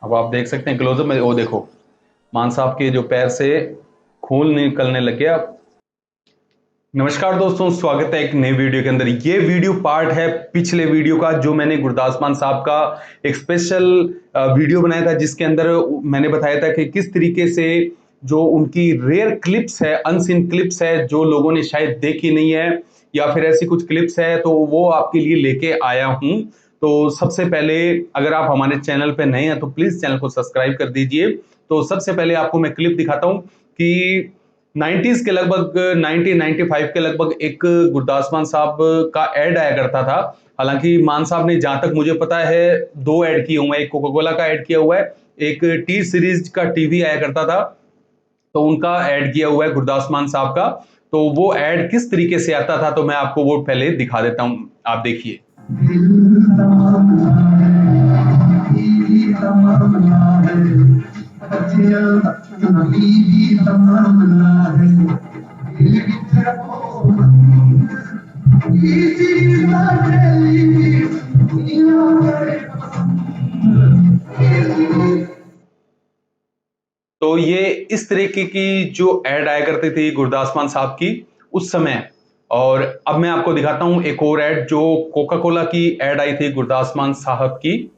अब आप देख सकते हैं क्लोजअप में, वो देखो मान साहब के जो पैर से खून निकलने लग गया। नमस्कार दोस्तों, स्वागत है एक नई वीडियो के अंदर। ये वीडियो पार्ट है पिछले वीडियो का, जो मैंने गुरदास मान साहब का एक स्पेशल वीडियो बनाया था, जिसके अंदर मैंने बताया था कि किस तरीके से जो उनकी रेयर क्लिप्स है, अनसीन क्लिप्स है, जो लोगों ने शायद देखी नहीं है या फिर ऐसी कुछ क्लिप्स है, तो वो आपके लिए लेके आया हूं। तो सबसे पहले, अगर आप हमारे चैनल पे नए हैं तो प्लीज चैनल को सब्सक्राइब कर दीजिए। तो सबसे पहले आपको मैं क्लिप दिखाता हूं कि 90s के लगभग 1995 के लगभग एक गुरदास मान साहब का एड आया करता था। हालांकि मान साहब ने, जहां तक मुझे पता है, दो ऐड किए हुए हैं। एक कोका कोला का ऐड किया हुआ है, एक टी सीरीज का टीवी आया करता था, तो उनका ऐड किया हुआ है गुरदास मान साहब का। तो वो ऐड किस तरीके से आता था, तो मैं आपको वो पहले दिखा देता हूं, आप देखिए। तो ये इस तरीके की जो ऐड आया करती थी गुरदास मान साहब की उस समय। और अब मैं आपको दिखाता हूं एक और ऐड, जो कोका कोला की ऐड आई थी गुरदास मान साहब की।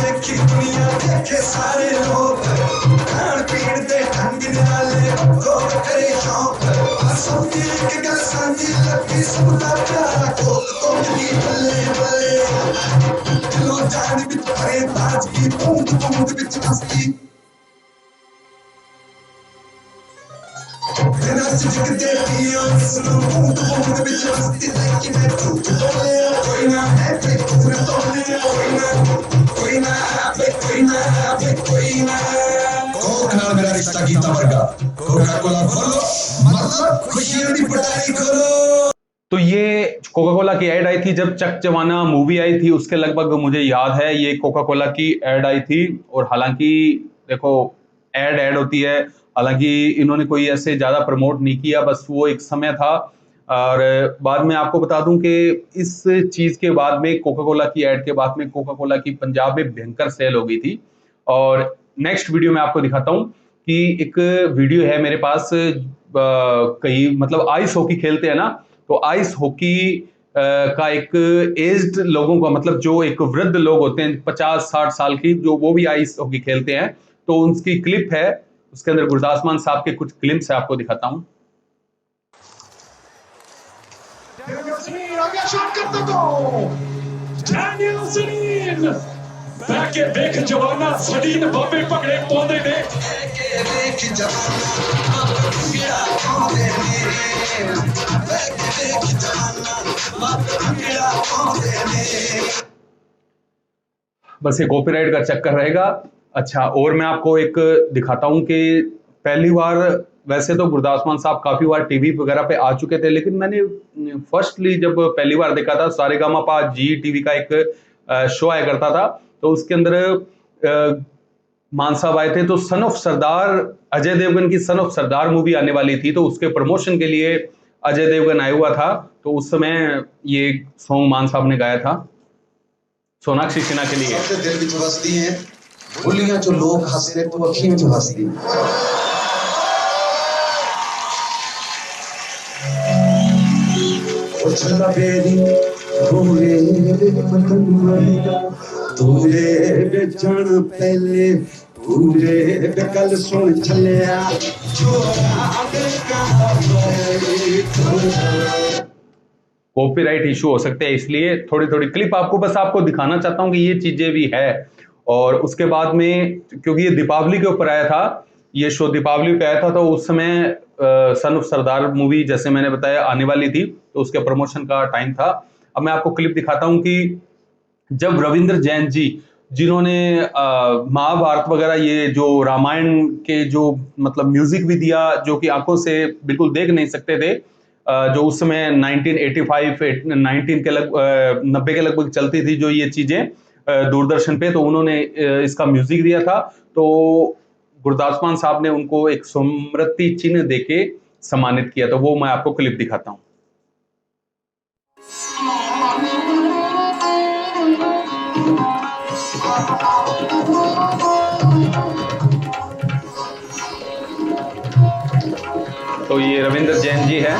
देखी दुनिया देखे सारे लोग खान पीन दे ढंग नाले को करे शौक सोती एक गल सांझी लगी सबका प्यारा को मिली बल्ले बल्ले दिलो जान विच भरे ताजगी बूंद बूंद विच मस्ती नच जगते पियो सुनो बूंद बूंद विच मस्ती लेकिन मैं झूठ बोले कोई ना है पे पूरा तोड़ने कोई ना कोक नाल मेरा रिश्ता कीता वर्गा कोका कोला खोलो मतलब खुशियां दी पटाई खोलो। तो ये कोका कोला की ऐड आई थी जब चक जवाना मूवी आई थी, उसके लगभग मुझे याद है ये कोका कोला की ऐड आई थी। और हालांकि देखो, ऐड होती है, हालांकि इन्होंने कोई ऐसे ज्यादा प्रमोट नहीं किया, बस वो एक समय था। और बाद में आपको बता दूं कि इस चीज के बाद में, कोका कोला की ऐड के बाद में, कोका कोला की पंजाब में भयंकर सेल हो गई थी। और नेक्स्ट वीडियो में आपको दिखाता हूं कि एक वीडियो है मेरे पास, कई मतलब आइस हॉकी खेलते हैं ना, तो आइस हॉकी का एक एज्ड लोगों का, मतलब जो एक वृद्ध लोग होते हैं 50-60 साल की, जो वो भी आइस हॉकी खेलते हैं, तो उनकी क्लिप है। उसके अंदर गुरदास मान साहब के कुछ क्लिप्स है, आपको दिखाता हूं। देख जवाना सदीन बाबे पकड़े पौधे देख बस ये कॉपीराइट का चक्कर रहेगा। अच्छा, और मैं आपको एक दिखाता हूं कि पहली बार, वैसे तो गुरदास मान साहब काफी बार टीवी वगैरह पे आ चुके थे, लेकिन मैंने फर्स्टली जब पहली बार देखा था, सारेगामापा जी टीवी का एक शो आया करता था, तो उसके अंदर मान साहब आए थे। तो सन ऑफ सरदार, अजय देवगन की सन ऑफ सरदार मूवी आने वाली थी, तो उसके प्रमोशन के लिए अजय देवगन आया हुआ था। तो उस समय ये सॉन्ग मान साहब ने गाया था सोनाक्षी सिन्हा के लिए। सबसे दिल विच वसदी है बोलियां जो लोग हंसते तो अखियां जो हंसदी ओ चला बेरी पूरे पतन मरेगा तूरे बेचण पहले पूरे बेकल सुन चलिया कॉपीराइट इशू हो सकते हैं, इसलिए थोड़ी थोड़ी क्लिप आपको, बस आपको दिखाना चाहता हूं कि ये चीजें भी है। और उसके बाद में, क्योंकि ये दीपावली के ऊपर आया था, ये शो दीपावली पे आया था, तो उस समय सन ऑफ सरदार मूवी, जैसे मैंने बताया, आने वाली थी, तो उसके प्रमोशन का टाइम था। अब मैं आपको क्लिप दिखाता हूं कि जब रविंद्र जैन जी, जिन्होंने महाभारत वगैरह, ये जो रामायण के जो मतलब म्यूजिक भी दिया, जो कि आंखों से बिल्कुल देख नहीं सकते थे, जो उस समय 1985 19 के 90 के लगभग चलती थी जो ये चीजें दूरदर्शन पे, तो उन्होंने इसका म्यूजिक दिया था। तो गुरदास मान साहब ने उनको एक स्मृति चिन्ह देके सम्मानित किया, तो वो मैं आपको क्लिप दिखाता हूँ। तो ये रविंद्र जैन जी हैं।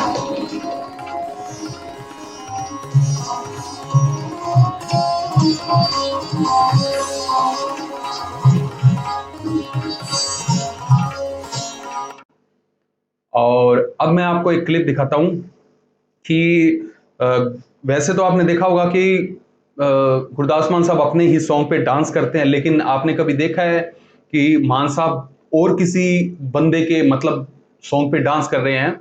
और अब मैं आपको एक क्लिप दिखाता हूं कि वैसे तो आपने देखा होगा कि गुरदास मान साहब अपने ही सॉन्ग पे डांस करते हैं, लेकिन आपने कभी देखा है कि मान साहब और किसी बंदे के मतलब सॉन्ग पे डांस कर रहे हैं?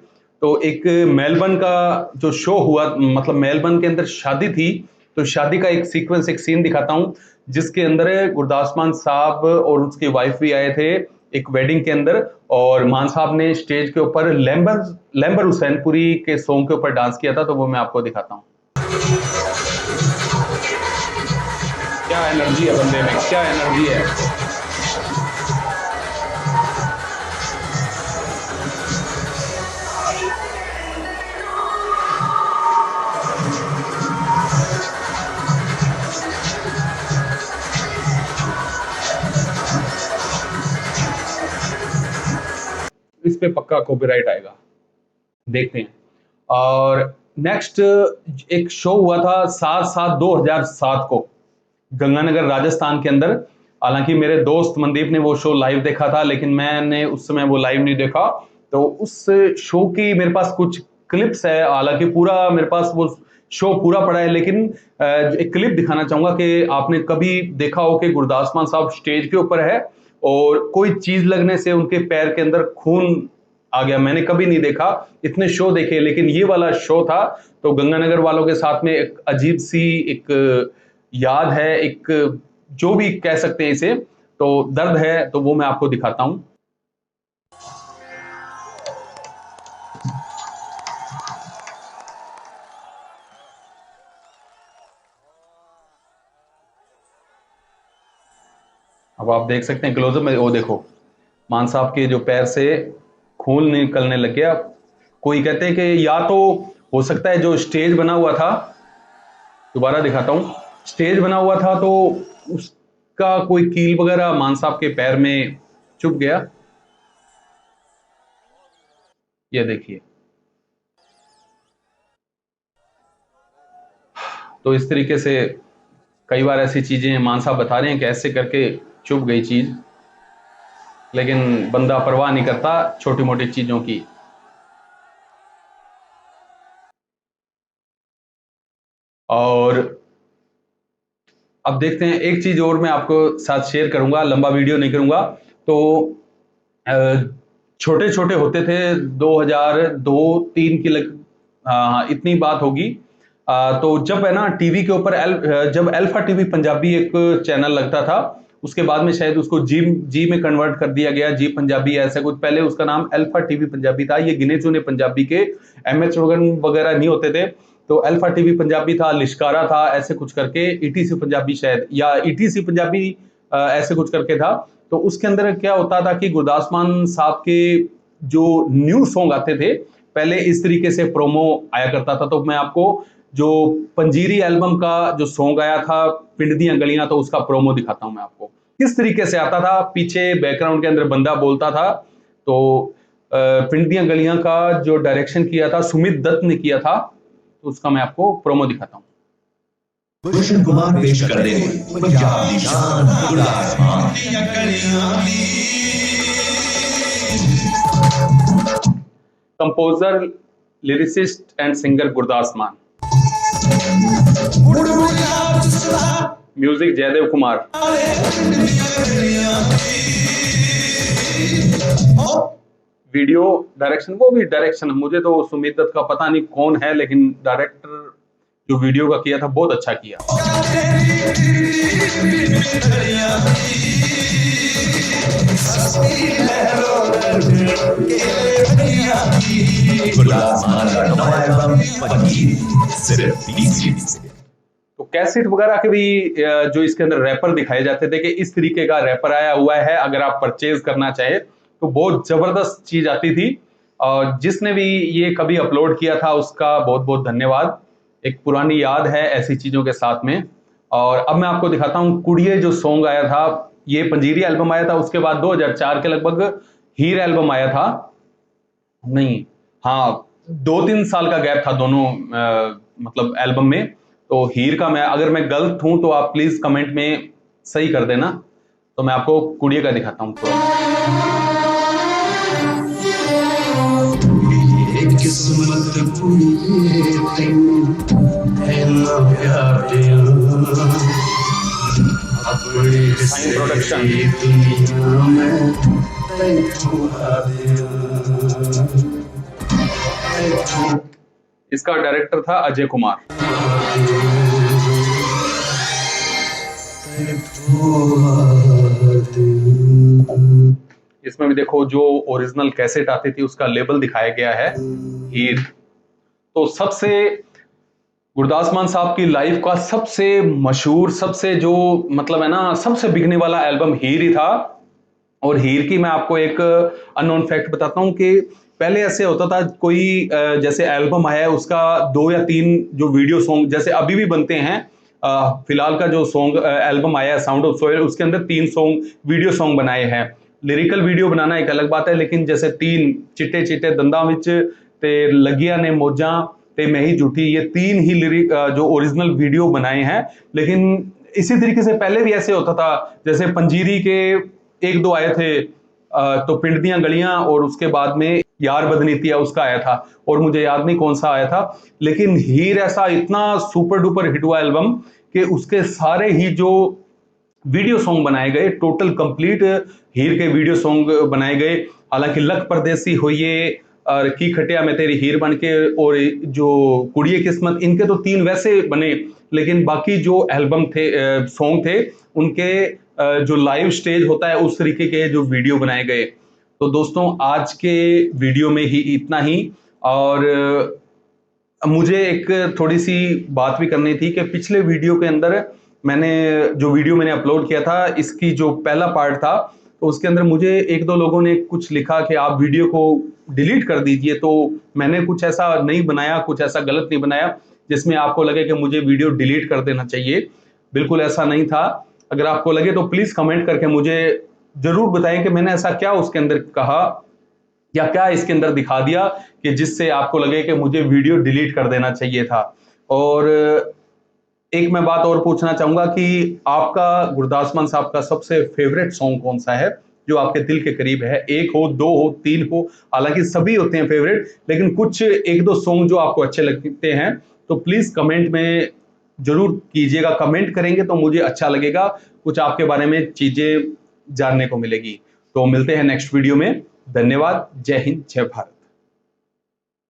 तो एक मेलबर्न का जो शो हुआ, मतलब मेलबर्न के अंदर शादी थी, तो शादी का एक सीक्वेंस, एक सीन दिखाता हूं जिसके अंदर गुरदास मान साहब और उसकी वाइफ भी आए थे एक वेडिंग के अंदर, और मान साहब ने स्टेज के ऊपर लैम्बर हुसैनपुरी के सॉन्ग के ऊपर डांस किया था। तो वो मैं आपको दिखाता हूँ। क्या एनर्जी है बंदे में, क्या एनर्जी है। इस पे पक्का कॉपीराइट आएगा, देखते हैं। और नेक्स्ट एक शो हुआ था 7/7/2007 को गंगानगर राजस्थान के अंदर। हालांकि मेरे दोस्त मनदीप ने वो शो लाइव देखा था, लेकिन मैंने उस समय वो लाइव नहीं देखा। तो उस शो की मेरे पास कुछ क्लिप्स है, हालांकि पूरा मेरे पास वो शो पूरा पड़ा है, लेकिन एक क्लिप दिखाना चाहूंगा कि आपने कभी देखा हो कि गुरदास मान साहब स्टेज के ऊपर है और कोई चीज लगने से उनके पैर के अंदर खून आ गया। मैंने कभी नहीं देखा, इतने शो देखे, लेकिन ये वाला शो था। तो गंगानगर वालों के साथ में एक अजीब सी एक याद है, एक जो भी कह सकते हैं इसे, तो दर्द है, तो वो मैं आपको दिखाता हूं। अब आप देख सकते हैं क्लोजअप में, वो देखो मान साहब के जो पैर से खून निकलने लग गया। कोई कहते हैं कि या तो हो सकता है जो स्टेज बना हुआ था, दोबारा दिखाता हूं, स्टेज बना हुआ था तो उसका कोई कील वगैरह मान साहब के पैर में चुभ गया। ये देखिए, तो इस तरीके से कई बार ऐसी चीजें मान साहब बता रहे हैं कि ऐसे करके चुभ गई चीज, लेकिन बंदा परवाह नहीं करता छोटी मोटी चीजों की। और अब देखते हैं, एक चीज और मैं आपको साथ शेयर करूंगा, लंबा वीडियो नहीं करूंगा। तो छोटे छोटे होते थे 2002-3 की हाँ, इतनी बात होगी। तो जब है ना टीवी के ऊपर जब अल्फा टीवी पंजाबी एक चैनल लगता था, उसके बाद में शायद उसको जी में कन्वर्ट कर दिया गया, जी पंजाबी ऐसा कुछ। पहले उसका नाम अल्फा टीवी पंजाबी था। ये गिने चुने पंजाबी के एमएच वगैरह नहीं होते थे, तो अल्फा टीवी पंजाबी था, लिश्कारा था, ऐसे कुछ करके ईटीसी पंजाबी शायद, या ईटीसी पंजाबी ऐसे कुछ करके था। तो उसके अंदर क्या होता था कि गुरदास मान साहब के जो न्यू सॉन्ग आते थे, पहले इस तरीके से प्रोमो आया करता था। तो मैं आपको जो पंजीरी एल्बम का जो सॉन्ग आया था पिंड दियां गलियां, तो उसका प्रोमो दिखाता हूं मैं आपको किस तरीके से आता था। पीछे बैकग्राउंड के अंदर बंदा बोलता था। तो पिंड दियां गलियां का जो डायरेक्शन किया था सुमित दत्त ने किया था, तो उसका मैं आपको प्रोमो दिखाता हूं। गुलशन कुमार पेश करते हैं पंजाब दी Shaan Gurdas Maan. Composer, lyricist and singer Gurdas Maan. Music Jaidev Kumar. Video direction, वो भी डायरेक्शन मुझे तो सुमित दत्त का पता नहीं कौन है, लेकिन डायरेक्टर जो वीडियो का किया था बहुत अच्छा किया। तो कैसेट वगैरह के भी जो इसके अंदर रैपर दिखाए जाते थे कि इस तरीके का रैपर आया हुआ है, अगर आप परचेज करना चाहे तो बहुत जबरदस्त चीज आती थी। और जिसने भी ये कभी अपलोड किया था उसका बहुत बहुत धन्यवाद। एक पुरानी याद है ऐसी चीजों के साथ में। और अब मैं आपको दिखाता हूँ कुड़िए जो सॉन्ग आया था, ये पंजीरी एल्बम आया था, उसके बाद 2004 के लगभग हीर एल्बम आया था। नहीं, हाँ, 2-3 साल का गैप था दोनों मतलब एल्बम में। तो हीर का मैं, अगर मैं गलत हूं तो आप प्लीज कमेंट में सही कर देना। तो मैं आपको कुड़िए का दिखाता हूँ थोड़ा। ये किस्मत पूरी है ना प्यारे, अपने साइन हिस्से प्रोडक्शन। की दुनिया में तैथू इसका डायरेक्टर था अजय कुमार। इसमें भी देखो जो ओरिजिनल कैसेट आती थी उसका लेबल दिखाया गया है हीर। तो सबसे, गुरदास मान साहब की लाइफ का सबसे मशहूर, सबसे जो मतलब है ना, सबसे बिकने वाला एल्बम हीर ही था। और हीर की मैं आपको एक अननोन फैक्ट बताता हूँ कि पहले ऐसे होता था, कोई जैसे एल्बम आया है उसका 2 या 3 जो वीडियो सॉन्ग जैसे अभी भी बनते हैं। फिलहाल का जो सॉन्ग एल्बम आया है साउंड ऑफ सोयल, उसके अंदर 3 सॉन्ग वीडियो सॉन्ग बनाए हैं। लिरिकल वीडियो बनाना एक अलग बात है, लेकिन जैसे 3 चिट्टे चिट्टे दंदा विच ते लगिया ने मौजा ते मैं ही झूठी, ये 3 ही लिरिक जो ओरिजिनल वीडियो बनाए हैं। लेकिन इसी तरीके से पहले भी ऐसे होता था, जैसे पंजीरी के 1-2 आए थे, तो पिंड दियां गलियां, और उसके बाद में यार बदनीतिया उसका आया था, और मुझे याद नहीं कौन सा आया था। लेकिन हीर ऐसा इतना सुपर डुपर हिट हुआ एल्बम कि उसके सारे ही जो वीडियो सॉन्ग बनाए गए, टोटल कंप्लीट हीर के वीडियो सॉन्ग बनाए गए। हालांकि लख परदेसी होइए और की खटिया में तेरी हीर बन के, और जो कुड़िए किस्मत, इनके तो 3 वैसे बने। लेकिन बाकी जो एल्बम थे, सॉन्ग थे, उनके जो लाइव स्टेज होता है उस तरीके के जो वीडियो बनाए गए। तो दोस्तों आज के वीडियो में ही इतना ही। और मुझे एक थोड़ी सी बात भी करनी थी कि पिछले वीडियो के अंदर मैंने, जो वीडियो मैंने अपलोड किया था, इसकी जो पहला पार्ट था, तो उसके अंदर मुझे 1-2 लोगों ने कुछ लिखा कि आप वीडियो को डिलीट कर दीजिए। तो मैंने कुछ ऐसा नहीं बनाया, कुछ ऐसा गलत नहीं बनाया जिसमें आपको लगे कि मुझे वीडियो डिलीट कर देना चाहिए। बिल्कुल ऐसा नहीं था। अगर आपको लगे तो प्लीज कमेंट करके मुझे जरूर बताएं कि मैंने ऐसा क्या उसके अंदर कहा या क्या इसके अंदर दिखा दिया कि जिससे आपको लगे कि मुझे वीडियो डिलीट कर देना चाहिए था। और एक मैं बात और पूछना चाहूंगा कि आपका गुरदास मान साहब का सबसे फेवरेट सॉन्ग कौन सा है, जो आपके दिल के करीब है? 1 हो, 2 हो, 3 हो, हालांकि सभी होते हैं फेवरेट, लेकिन कुछ 1-2 सॉन्ग जो आपको अच्छे लगते हैं तो प्लीज कमेंट में जरूर कीजिएगा। कमेंट करेंगे तो मुझे अच्छा लगेगा, कुछ आपके बारे में चीजें जानने को मिलेगी। तो मिलते हैं नेक्स्ट वीडियो में। धन्यवाद। जय हिंद, जय भारत।